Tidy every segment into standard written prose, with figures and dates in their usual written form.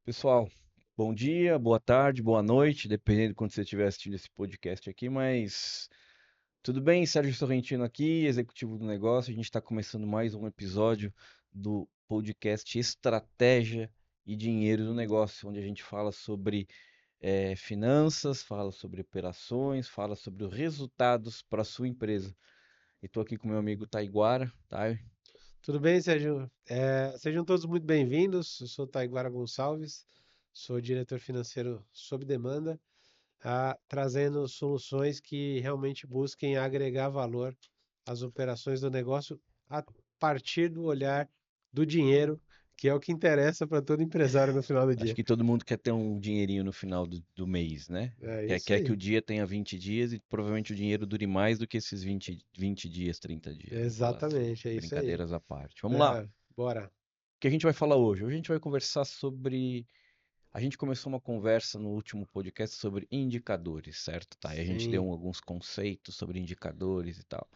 Pessoal, bom dia, boa tarde, boa noite, dependendo de quando você estiver assistindo esse podcast aqui, mas tudo bem? Sérgio Sorrentino aqui, executivo do negócio. A gente está começando mais um episódio do podcast Estratégia e Dinheiro do Negócio, onde a gente fala sobre finanças, fala sobre operações, fala sobre os resultados para a sua empresa. E estou aqui com meu amigo Taiguara, tá? Tudo bem, Sérgio? Sejam todos muito bem-vindos. Eu sou Taiguara Gonçalves, sou diretor financeiro sob demanda, trazendo soluções que realmente busquem agregar valor às operações do negócio a partir do olhar do dinheiro, que é o que interessa para todo empresário no final do Acho dia. que todo mundo quer ter um dinheirinho no final do mês, né? É Quer, isso quer que o aí. dia tenha 20 dias e provavelmente o dinheiro dure mais do que esses vinte dias, 30 dias. Vamos falar assim. Exatamente, é isso aí. Brincadeiras à parte. Vamos lá. O É, bora. que a gente vai falar hoje? Hoje a gente vai conversar sobre. A gente começou uma conversa no último podcast sobre indicadores, certo? Tá? E a gente deu Sim. alguns conceitos sobre indicadores e tal.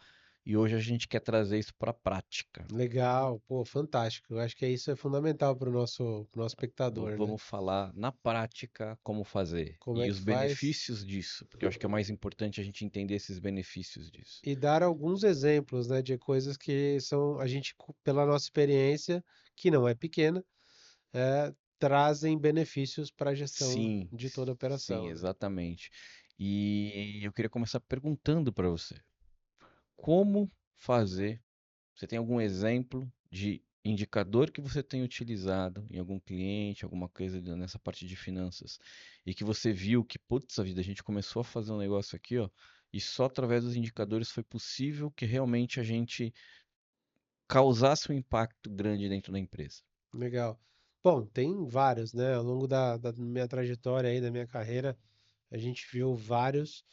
E hoje a gente quer trazer isso para a prática. Legal, pô, fantástico. Eu acho que isso é fundamental para o nosso espectador, né? Vamos falar na prática como fazer Como é e que os faz? benefícios disso, porque eu acho que é mais importante a gente entender esses benefícios disso. E dar alguns exemplos, né, de coisas que são pela nossa experiência, que não é pequena, trazem benefícios para a gestão Sim, de toda a sim, operação, né? exatamente. E eu queria começar perguntando para você, como fazer? Você tem algum exemplo de indicador que você tem utilizado em algum cliente, alguma coisa nessa parte de finanças, e que você viu que, putz, a vida, a gente começou a fazer um negócio aqui, ó, e só através dos indicadores foi possível que realmente a gente causasse um impacto grande dentro da empresa. Legal. Bom, tem vários, né? Ao longo da minha trajetória aí, da minha carreira, a gente viu vários,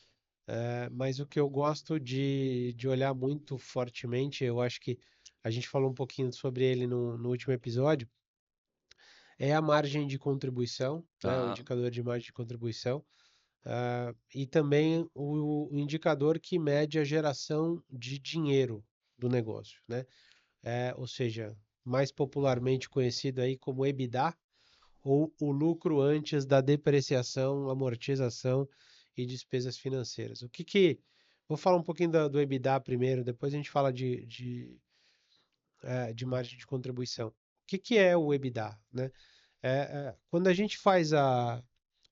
mas o que eu gosto de olhar muito fortemente, eu acho que a gente falou um pouquinho sobre ele no último episódio, é a margem de contribuição, né? O Tá, indicador de margem de contribuição. E também o indicador que mede a geração de dinheiro do negócio, né? Ou seja, mais popularmente conhecido aí como EBITDA, ou o lucro antes da depreciação, amortização e despesas financeiras. Vou falar um pouquinho do EBITDA primeiro, depois a gente fala de margem de contribuição. O que é o EBITDA, né? Quando a gente faz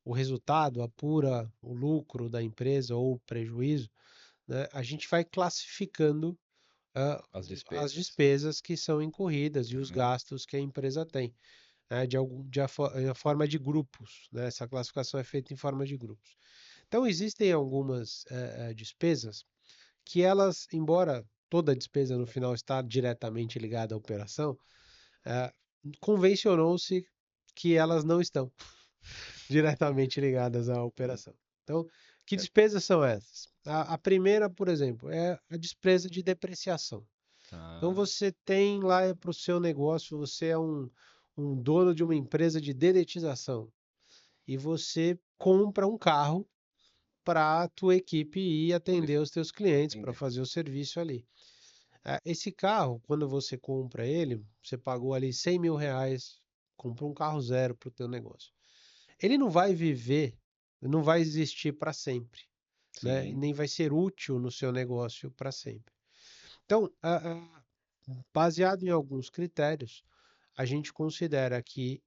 o resultado, apura o lucro da empresa ou o prejuízo, né, a gente vai classificando as as despesas. despesas que são incorridas e os Uhum. gastos que a empresa tem, né, a forma de grupos, né? Essa classificação é feita em forma de grupos. Então, existem algumas despesas que elas, embora toda despesa no final está diretamente ligada à operação, eh, convencionou-se que elas não estão diretamente ligadas à operação. Então, que É, despesas são essas? A primeira, por exemplo, é a despesa de depreciação. Então, tá. você tem lá para o seu negócio, você é um dono de uma empresa de dedetização e você compra um carro para a tua equipe ir Poder atender os teus clientes, para entender. fazer o serviço ali. Esse carro, quando você compra ele, você pagou ali R$ 100.000, comprou um carro zero para o teu negócio. Ele não vai viver, não vai existir para sempre, né? Sim, Nem vai ser útil no seu negócio para sempre. Então, baseado em alguns critérios, a gente considera que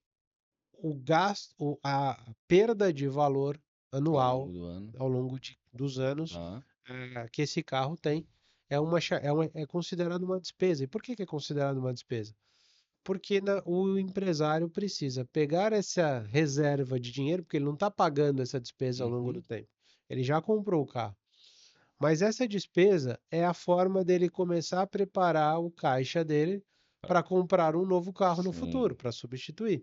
o gasto, a perda de valor ao longo anual do ano. ao longo dos anos Tá. que esse carro tem é considerado uma despesa. E por que é considerado uma despesa? Porque o empresário precisa pegar essa reserva de dinheiro, porque ele não está pagando essa despesa ao longo do Uhum. tempo. Ele já comprou o carro. Mas essa despesa é a forma dele começar a preparar o caixa dele para comprar um novo carro no futuro, Sim. para substituir.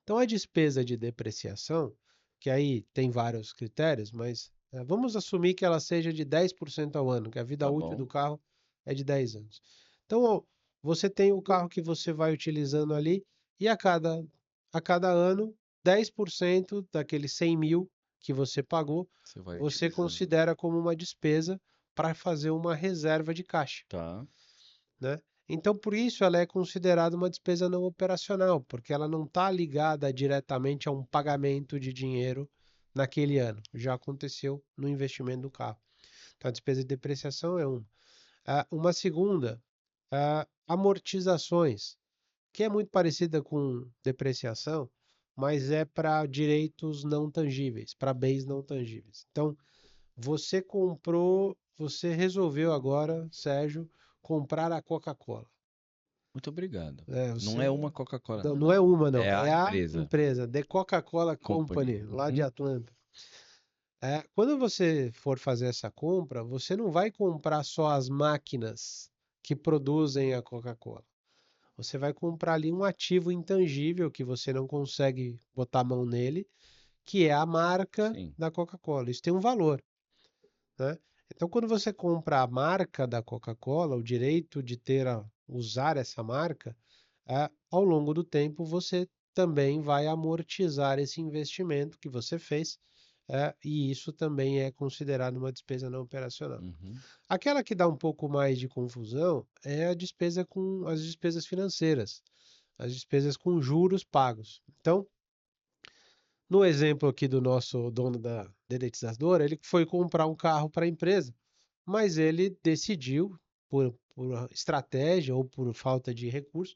Então, a despesa de depreciação, que aí tem vários critérios, mas vamos assumir que ela seja de 10% ao ano, que a vida Tá útil bom. do carro é de 10 anos. Então, ó, você tem o carro que você vai utilizando ali e a cada ano, 10% daqueles 100 mil que você pagou, Você vai você utilizando. considera como uma despesa para fazer uma reserva de caixa, Tá. né? Então, por isso, ela é considerada uma despesa não operacional, porque ela não está ligada diretamente a um pagamento de dinheiro naquele ano. Já aconteceu no investimento do carro. Então, a despesa de depreciação é uma. Uma segunda, amortizações, que é muito parecida com depreciação, mas é para direitos não tangíveis, para bens não tangíveis. Então, você resolveu agora, Sérgio, comprar a Coca-Cola. Muito obrigado. Não é Você uma Coca-Cola, não, não. não é uma, não. É a É a empresa empresa The Coca-Cola Company. Company, lá de Uhum. Atlanta. Quando você for fazer essa compra, você não vai comprar só as máquinas que produzem a Coca-Cola. Você vai comprar ali um ativo intangível que você não consegue botar a mão nele, que é a marca Sim. da Coca-Cola. Isso tem um valor, né? Então, quando você compra a marca da Coca-Cola, o direito de usar essa marca, ao longo do tempo você também vai amortizar esse investimento que você fez, e isso também é considerado uma despesa não operacional. Uhum. Aquela que dá um pouco mais de confusão é a despesa com as despesas financeiras, as despesas com juros pagos. Então, no exemplo aqui do nosso dono da dedetizadora, ele foi comprar um carro para a empresa, mas ele decidiu, por estratégia ou por falta de recurso,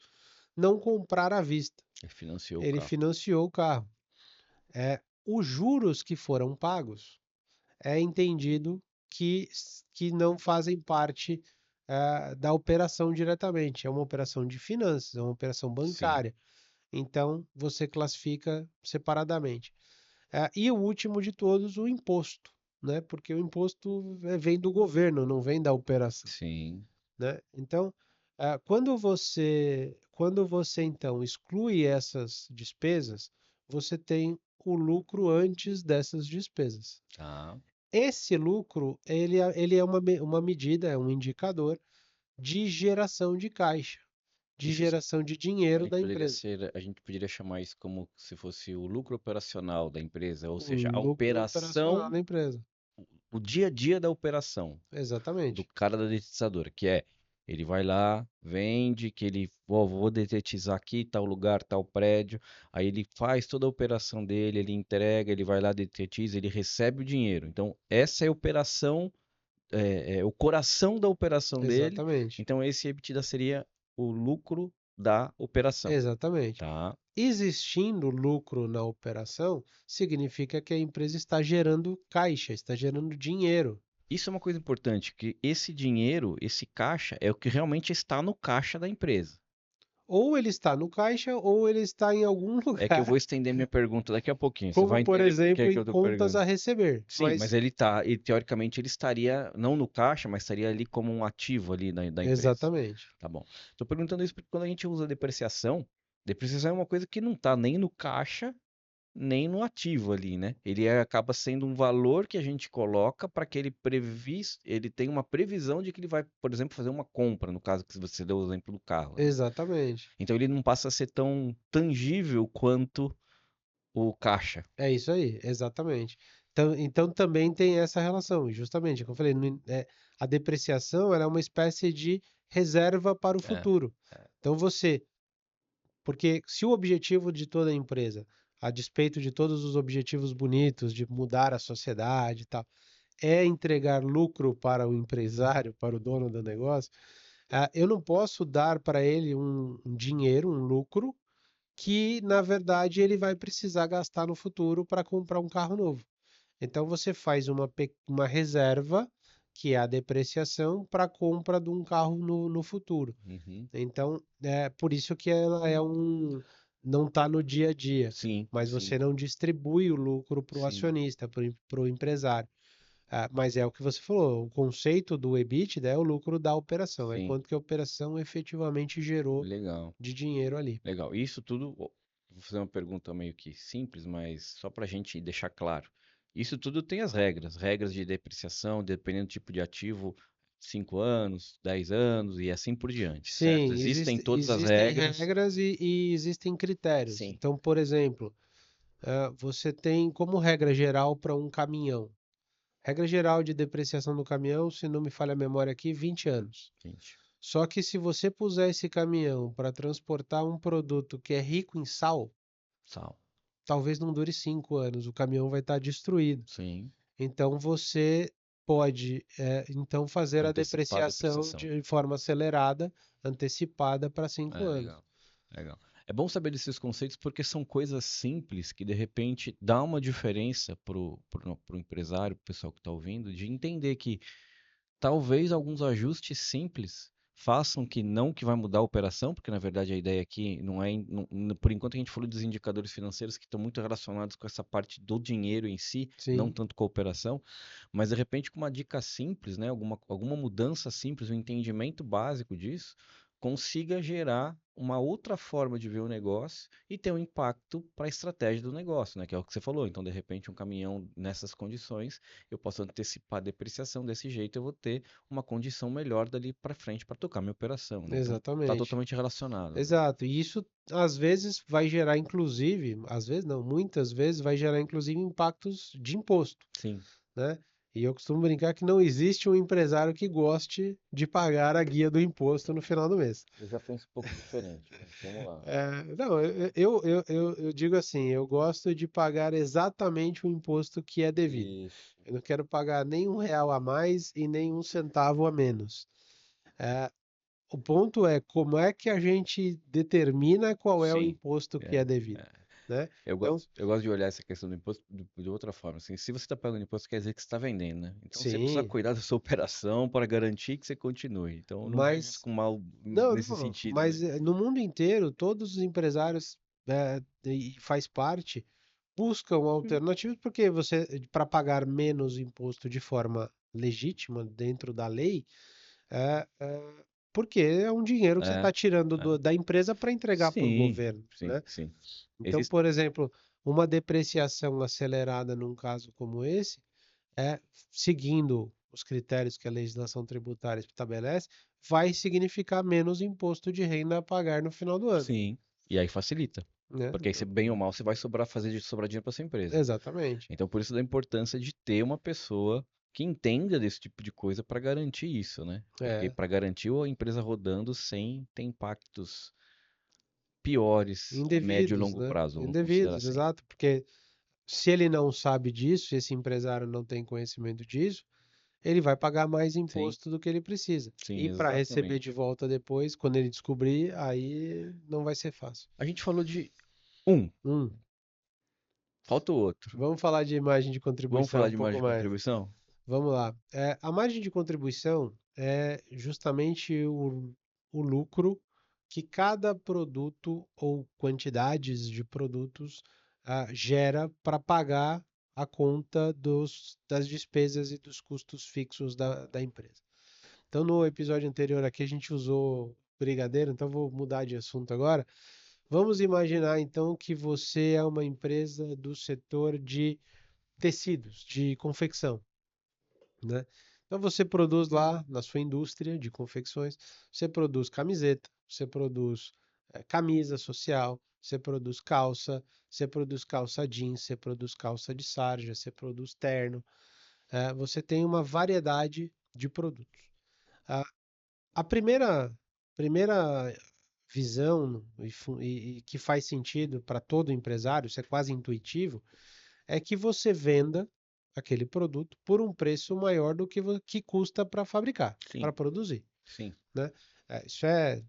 não comprar à vista. Ele financiou o Ele carro. financiou o carro. Os juros que foram pagos é entendido que não fazem parte da operação diretamente. É uma operação de finanças, é uma operação Sim. bancária. Então, você classifica separadamente. E o último de todos, o imposto, né? Porque o imposto vem do governo, não vem da operação, Sim. né? Então, quando você então exclui essas despesas, você tem o lucro antes dessas despesas. Tá. Esse lucro, ele é uma medida, é um indicador de geração de caixa, de Isso geração de a dinheiro gente da poderia empresa. ser, a gente poderia chamar isso como se fosse o lucro operacional da empresa, ou O seja, a lucro operacional operação, da empresa. o dia a dia da operação do Exatamente. cara da detetizadora, que é ele vai lá, vende, que ele, ó, vou detetizar aqui, tal lugar, tal prédio, aí ele faz toda a operação dele, ele entrega, ele vai lá, detetiza, ele recebe o dinheiro. Então, essa é a operação, é o coração da operação dele. Exatamente. Então, esse EBITDA seria o lucro da operação, Exatamente. tá? Existindo lucro na operação, significa que a empresa está gerando caixa, está gerando dinheiro. Isso é uma coisa importante, que esse dinheiro, esse caixa, é o que realmente está no caixa da empresa. Ou ele está no caixa, ou ele está em algum É que eu lugar, vou estender minha pergunta daqui a pouquinho. Você como vai por entender por que exemplo que em eu tô contas perguntando. a receber. Sim, mas Mas ele tá, e teoricamente ele estaria não no caixa, mas estaria ali como um ativo ali da empresa. exatamente. Tá bom. Tô perguntando isso porque quando a gente usa depreciação é uma coisa que não tá nem no caixa, nem no ativo ali, né? Acaba sendo um valor que a gente coloca para que ele tenha uma previsão de que ele vai, por exemplo, fazer uma compra, no caso que você deu o exemplo do carro, né? Exatamente. Então ele não passa a ser tão tangível quanto o caixa. É isso aí, exatamente. Então também tem essa relação, justamente, como eu falei, a depreciação ela é uma espécie de reserva para o É, futuro. é. Então porque se o objetivo de toda empresa, a despeito de todos os objetivos bonitos de mudar a sociedade e tal, é entregar lucro para o empresário, para o dono do negócio, eu não posso dar para ele um dinheiro, um lucro, que na verdade ele vai precisar gastar no futuro para comprar um carro novo. Então você faz uma reserva, que é a depreciação, para a compra de um carro no futuro. Uhum. Então, é por isso que ela não está no dia a dia, Sim, mas você sim, não distribui o lucro para o sim, acionista, para o empresário. Mas é o que você falou, o conceito do EBITDA é o lucro da operação, é sim. quanto que a operação efetivamente gerou Legal, de dinheiro ali. legal. Isso tudo, ó, vou fazer uma pergunta meio que simples, mas só para a gente deixar claro. Isso tudo tem as regras, regras de depreciação, dependendo do tipo de ativo, 5 anos, 10 anos e assim por diante, certo? Sim, Existem todas as existem regras. regras e existem critérios. Sim, Então, por exemplo, você tem como regra geral para um caminhão. Regra geral de depreciação do caminhão, se não me falha a memória aqui, 20 anos. 20. Só que se você puser esse caminhão para transportar um produto que é rico em sal, Sal. talvez não dure 5 anos, o caminhão vai estar destruído. Sim. Então você pode então fazer a Antecipar a depreciação depreciação. de forma acelerada, antecipada para 5 anos. Legal. Legal. É bom saber desses conceitos porque são coisas simples que de repente dá uma diferença pro empresário, pro pessoal que está ouvindo, de entender que talvez alguns ajustes simples façam que não que vai mudar a operação, porque na verdade a ideia aqui não é, por enquanto a gente falou dos indicadores financeiros que estão muito relacionados com essa parte do dinheiro em si, não Sim, tanto com a operação, mas de repente com uma dica simples, né, alguma mudança simples, um entendimento básico disso, consiga gerar uma outra forma de ver o negócio e ter um impacto para a estratégia do negócio, né, que é o que você falou. Então, de repente, um caminhão nessas condições eu posso antecipar a depreciação desse jeito, eu vou ter uma condição melhor dali para frente para tocar minha operação, né? Então, tá exatamente. totalmente relacionado, né? Exato. E isso às vezes vai gerar, inclusive, às vezes não, muitas vezes vai gerar, inclusive, impactos de imposto, Sim, né? E eu costumo brincar que não existe um empresário que goste de pagar a guia do imposto no final do mês. eu já penso um pouco diferente, mas vamos lá. Não, eu digo assim, eu gosto de pagar exatamente o imposto que é devido. Isso. Eu não quero pagar nem R$ 1 a mais e nem um centavo a menos. É, o ponto é como é que a gente determina qual é o Sim. imposto que É, é devido, é. né? Eu Então, gosto, eu gosto de olhar essa questão do imposto de outra forma. Assim, se você está pagando imposto, quer dizer que você está vendendo, né? Então você precisa sim, cuidar da sua operação para garantir que você continue. Então não vejo isso mas com mal não, nesse não, sentido, né? mas no mundo inteiro, todos os empresários e faz parte buscam alternativas porque você para pagar menos imposto de forma legítima dentro da lei, é, é, porque é um dinheiro que você É, está tirando é. da empresa para entregar para o Sim, governo, sim, né? sim. Então, Existe. por exemplo, uma depreciação acelerada num caso como esse, seguindo os critérios que a legislação tributária estabelece, vai significar menos imposto de renda a pagar no final do ano, Sim. E aí facilita. né? Porque aí, você, bem ou mal, você vai sobrar dinheiro para sua empresa. Exatamente. Então, por isso da importância de ter uma pessoa que entenda desse tipo de coisa para garantir isso, né? Porque É, para garantir a empresa rodando sem ter impactos piores a médio e indevidos, longo né? prazo, vamos considerar Indevidos, assim. exato, porque se ele não sabe disso, se esse empresário não tem conhecimento disso, ele vai pagar mais Sim, imposto do que ele precisa. sim, E para receber exatamente. de volta depois, quando ele descobrir, aí não vai ser fácil. A gente falou de um, Hum, falta o outro. vamos falar de imagem de Vamos contribuição falar um de margem pouco de mais. contribuição? Vamos lá. A margem de contribuição é justamente o lucro que cada produto ou quantidades de produtos gera para pagar a conta das despesas e dos custos fixos da empresa. Então, no episódio anterior aqui, a gente usou brigadeiro, então vou mudar de assunto agora. Vamos imaginar então que você é uma empresa do setor de tecidos, de confecção, né? Então você produz lá na sua indústria de confecções, você produz camiseta, você produz camisa social, você produz calça jeans, você produz calça de sarja, você produz terno, você tem uma variedade de produtos. A, a primeira visão e que faz sentido para todo empresário, isso é quase intuitivo, é que você venda aquele produto por um preço maior do que custa para fabricar, para Sim, produzir, sim. né? Isso é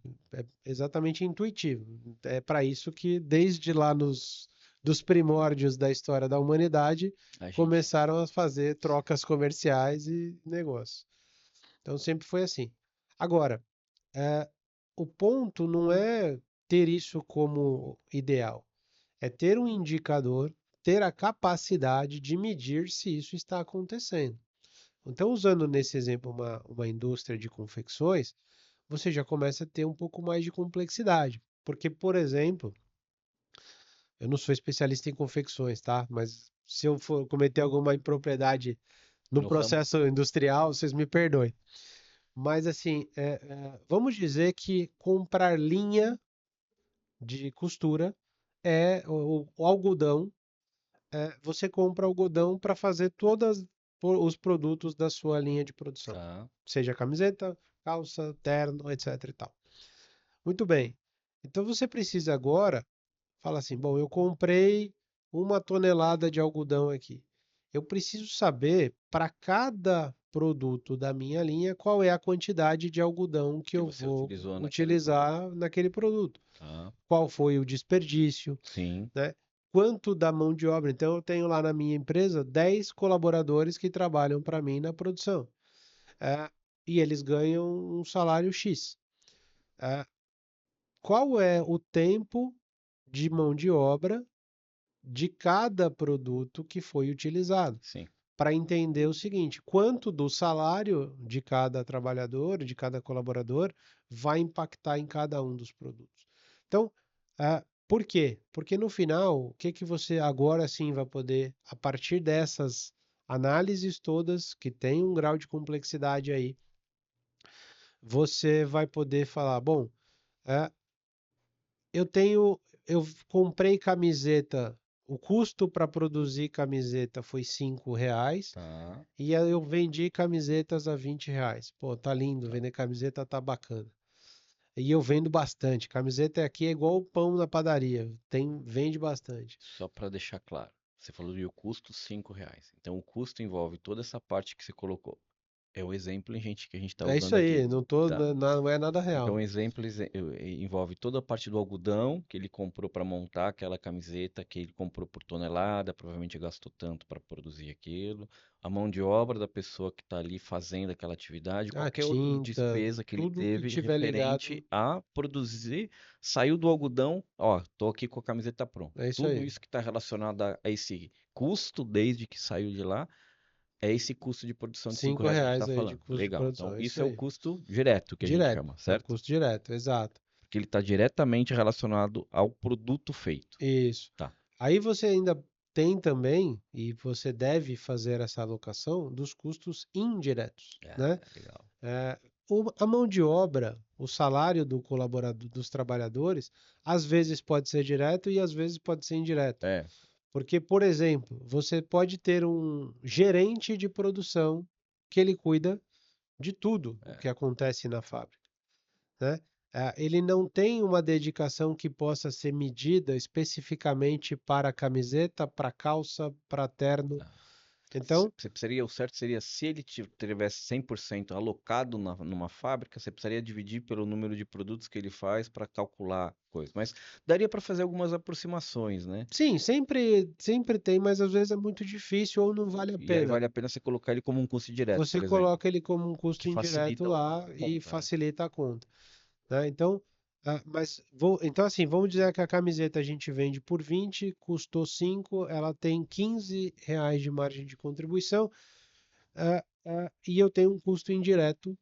exatamente intuitivo. É para isso que desde lá dos primórdios da história da humanidade A gente. começaram a fazer trocas comerciais e negócios. Então sempre foi assim. Agora, é, o ponto não é ter isso como ideal. É ter um indicador, ter a capacidade de medir se isso está acontecendo. Então, usando nesse exemplo uma indústria de confecções, você já começa a ter um pouco mais de complexidade. Porque, por exemplo, eu não sou especialista em confecções, tá? Mas se eu for cometer alguma impropriedade no No ramo. processo industrial, vocês me perdoem. Mas, assim, vamos dizer que comprar linha de costura é o algodão você compra algodão para fazer todos os produtos da sua linha de produção. Tá. Seja camiseta, calça, terno, etc e tal. Muito bem. Então você precisa agora falar assim, bom, eu comprei 1 tonelada de algodão aqui. Eu preciso saber para cada produto da minha linha qual é a quantidade de algodão que Que eu você vou utilizou naquele produto. utilizar naquele produto. Tá? Qual foi o desperdício, Sim, né? Quanto da mão de obra. Então, eu tenho lá na minha empresa 10 colaboradores que trabalham para mim na produção. E eles ganham um salário X. É, qual é o tempo de mão de obra de cada produto que foi utilizado? sim. Para entender o seguinte: quanto do salário de cada trabalhador, de cada colaborador, vai impactar em cada um dos produtos. Então, por quê? Porque no final, o que que você agora sim vai poder, a partir dessas análises todas, que tem um grau de complexidade aí, você vai poder falar, bom, é, eu tenho, eu comprei camiseta, o custo para produzir camiseta foi R$ 5. Tá, E aí eu vendi camisetas a R$ 20. Pô, tá lindo, tá. vender camiseta tá bacana. E eu vendo bastante. Camiseta aqui é igual o pão na padaria. Vende bastante. Só para deixar claro. Você falou de o custo R$ 5. Então o custo envolve toda essa parte que você colocou. É o exemplo que a gente está É isso usando aqui. aí, não tô, Tá? não é nada Então, real. o exemplo envolve toda a parte do algodão que ele comprou para montar aquela camiseta que ele comprou por tonelada, provavelmente gastou tanto para produzir aquilo, a mão de obra da pessoa que está ali fazendo aquela atividade, A qualquer outra tinta, despesa que ele tudo que teve tiver referente ligado. a produzir, saiu do algodão, ó, tô aqui com a camiseta pronta. É isso Tudo aí. isso que está relacionado a esse custo desde que saiu de lá é esse custo de produção de cinco cinco reais que a gente reais está aí de falando. custo de Legal. Então, produção. É isso isso é o aí. custo direto que a gente Direto. chama, É o certo? custo direto, exato. Porque ele está diretamente relacionado ao produto feito. Isso. Tá. Aí você ainda tem também, e você deve fazer essa alocação dos custos indiretos, né? Legal. É, a mão de obra, o salário do colaborador, dos trabalhadores, às vezes pode ser direto e às vezes pode ser indireto. É, Porque, por exemplo, você pode ter um gerente de produção que ele cuida de tudo o é. que acontece na fábrica, né? Ele não tem uma dedicação que possa ser medida especificamente para camiseta, para calça, para terno. Tá. Então, O certo seria, se ele tivesse 100% alocado numa fábrica, você precisaria dividir pelo número de produtos que ele faz para calcular coisa. Mas daria para fazer algumas aproximações, né? sim, sempre tem, mas às vezes é muito difícil ou não vale a E aí pena. vale a pena você colocar ele como um custo direto, Você por exemplo, coloca ele como um que custo indireto facilita lá a e conta, né? facilita a conta, né? Então, então assim, vamos dizer que a camiseta a gente vende por 20, custou 5, ela tem R$ 15 de margem de contribuição, e eu tenho um custo indireto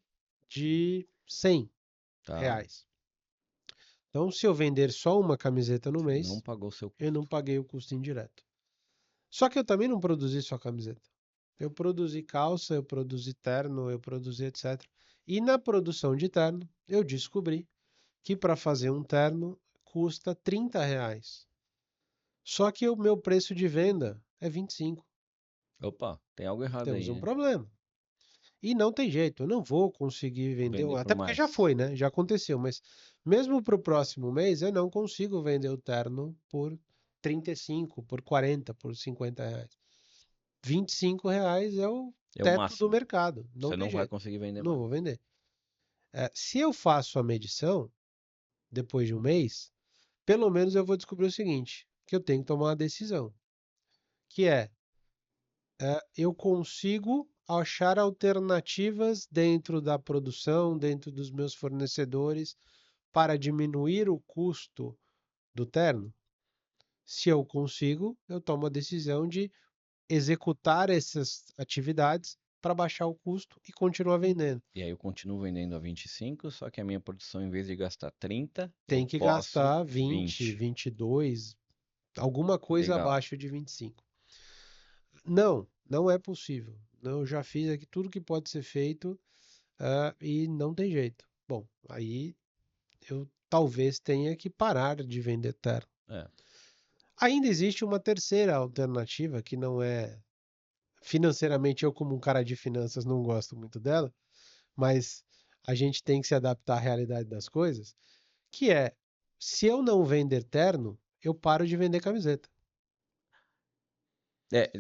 de Tá. R$ 100. Então, se eu vender só uma camiseta no Você não mês, pagou seu eu custo. não paguei o custo indireto. Só que eu também não produzi só camiseta. Eu produzi calça, eu produzi terno, eu produzi etc. E na produção de terno, eu descobri que para fazer um terno custa R$ 30. Só que o meu preço de venda é 25. Opa, tem algo errado Temos aí, um né? problema. E não tem jeito, eu não vou conseguir vender, Vender por até porque já mais. foi, né? Já aconteceu, mas mesmo para o próximo mês eu não consigo vender o terno por 35, por 40, por R$ 50. R$ 25 é o É o teto do máximo. mercado, não Você tem não vai jeito, conseguir vender não mais. vou vender. Se eu faço a medição, depois de um mês, pelo menos eu vou descobrir o seguinte, que eu tenho que tomar uma decisão, que eu consigo achar alternativas dentro da produção, dentro dos meus fornecedores, para diminuir o custo do terno? Se eu consigo, eu tomo a decisão de executar essas atividades para baixar o custo e continuar vendendo. E aí eu continuo vendendo a 25, só que a minha produção, em vez de gastar 30, eu Tem que posso gastar 20, 20. 22, alguma coisa Legal. abaixo de 25. Não, não é possível. Eu já fiz aqui tudo que pode ser feito, e não tem jeito. Bom, aí eu talvez tenha que parar de vender terno. É. Ainda existe uma terceira alternativa que não é financeiramente, eu como um cara de finanças não gosto muito dela, mas a gente tem que se adaptar à realidade das coisas, que é, se eu não vender terno, eu paro de vender camiseta.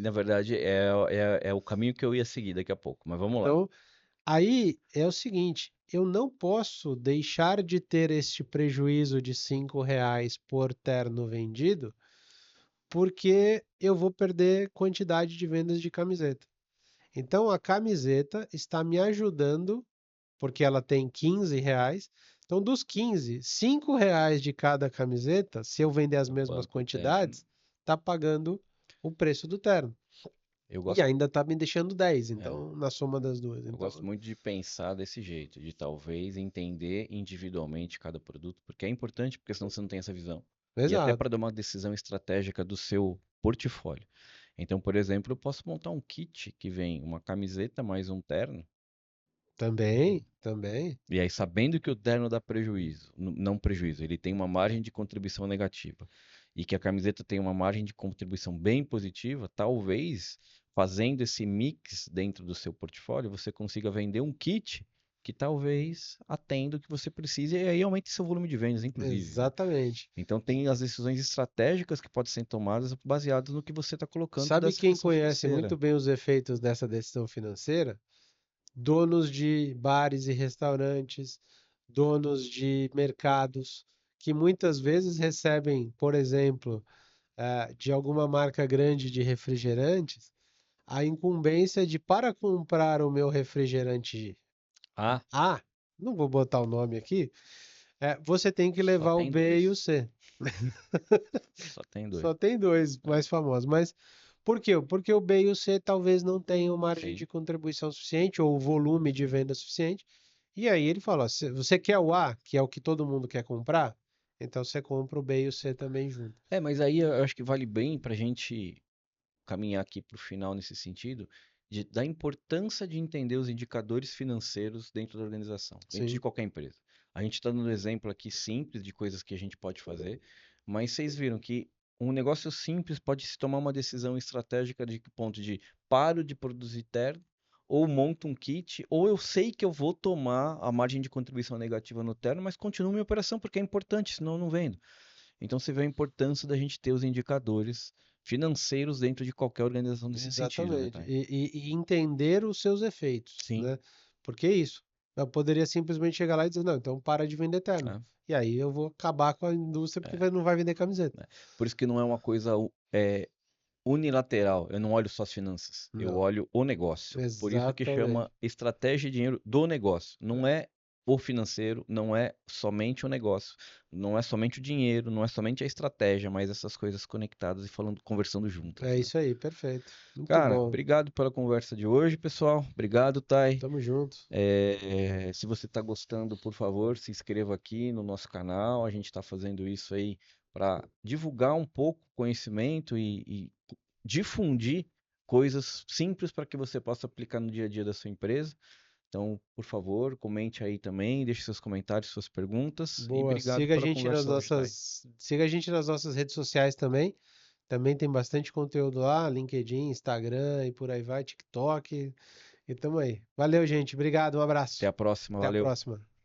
Na verdade, é o caminho que eu ia seguir daqui a pouco, mas vamos lá. Então, aí é o seguinte, eu não posso deixar de ter este prejuízo de R$ 5 por terno vendido, porque eu vou perder quantidade de vendas de camiseta. Então, a camiseta está me ajudando, porque ela tem R$ 15. Então, dos 15, R$ 5 de cada camiseta, se eu vender as O mesmas banco tem. quantidades, está pagando o preço do terno. Eu E gosto, ainda está me deixando 10, é, então, na soma das duas. eu gosto Então, muito de pensar desse jeito, de talvez entender individualmente cada produto, porque é importante, porque senão você não tem essa visão. E até exato. para dar uma decisão estratégica do seu portfólio. Então, por exemplo, eu posso montar um kit que vem uma camiseta mais um terno. Também, também. E aí, sabendo que o terno dá prejuízo, não prejuízo, ele tem uma margem de contribuição negativa, e que a camiseta tem uma margem de contribuição bem positiva, talvez fazendo esse mix dentro do seu portfólio, você consiga vender um kit que talvez atenda o que você precisa e aí aumente seu volume de vendas, inclusive, né? Exatamente. Então tem as decisões estratégicas que podem ser tomadas baseadas no que você está colocando Sabe dessa quem questão conhece muito financeira. bem os efeitos dessa decisão financeira? Donos de bares e restaurantes, donos de mercados, que muitas vezes recebem, por exemplo, de alguma marca grande de refrigerantes, a incumbência de, para comprar o meu refrigerante Ah, A, não vou botar o nome aqui, você tem que só levar o tem B e o dois. C. Só tem dois. Só tem dois É, mais famosos, mas por quê? Porque o B e o C talvez não tenham margem sim. de contribuição suficiente ou volume de venda suficiente. E aí ele fala, ó, se você quer o A, que é o que todo mundo quer comprar, então você compra o B e o C também junto. Mas aí eu acho que vale bem para a gente caminhar aqui para o final nesse sentido, da importância de entender os indicadores financeiros dentro da organização, dentro de Sim, qualquer empresa. A gente está dando um exemplo aqui simples de coisas que a gente pode fazer, mas vocês viram que um negócio simples pode se tomar uma decisão estratégica de que ponto de paro de produzir terno, ou monto um kit, ou eu sei que eu vou tomar a margem de contribuição negativa no terno, mas continuo minha operação porque é importante, senão eu não vendo. Então você vê a importância da gente ter os indicadores financeiros dentro de qualquer organização nesse sentido, né, exatamente. Thay? E entender os seus efeitos, Sim, né? Porque é isso. Eu poderia simplesmente chegar lá e dizer, não, então para de vender terno. é, E aí eu vou acabar com a indústria porque é, não vai vender camiseta. né? Por isso que não é uma coisa unilateral. Eu não olho só as finanças, eu Não, olho o negócio. Por isso que exatamente. chama estratégia de dinheiro do negócio. Não é o financeiro, não é somente o negócio, não é somente o dinheiro, não é somente a estratégia, mas essas coisas conectadas e falando, conversando juntas, É né? isso aí, perfeito. Muito Cara, bom. obrigado pela conversa de hoje, pessoal. Obrigado, Thay. Tamo junto. Se você está gostando, por favor, se inscreva aqui no nosso canal. A gente está fazendo isso aí para divulgar um pouco o conhecimento e difundir coisas simples para que você possa aplicar no dia a dia da sua empresa. Então, por favor, comente aí também, deixe seus comentários, suas perguntas e Boa. obrigado pela conversa hoje, Thay. Siga a gente nas nossas redes sociais também. Também tem bastante conteúdo lá, LinkedIn, Instagram e por aí vai, TikTok. E tamo aí. Valeu, gente. Obrigado, um Até abraço. a próxima, Até a valeu. próxima.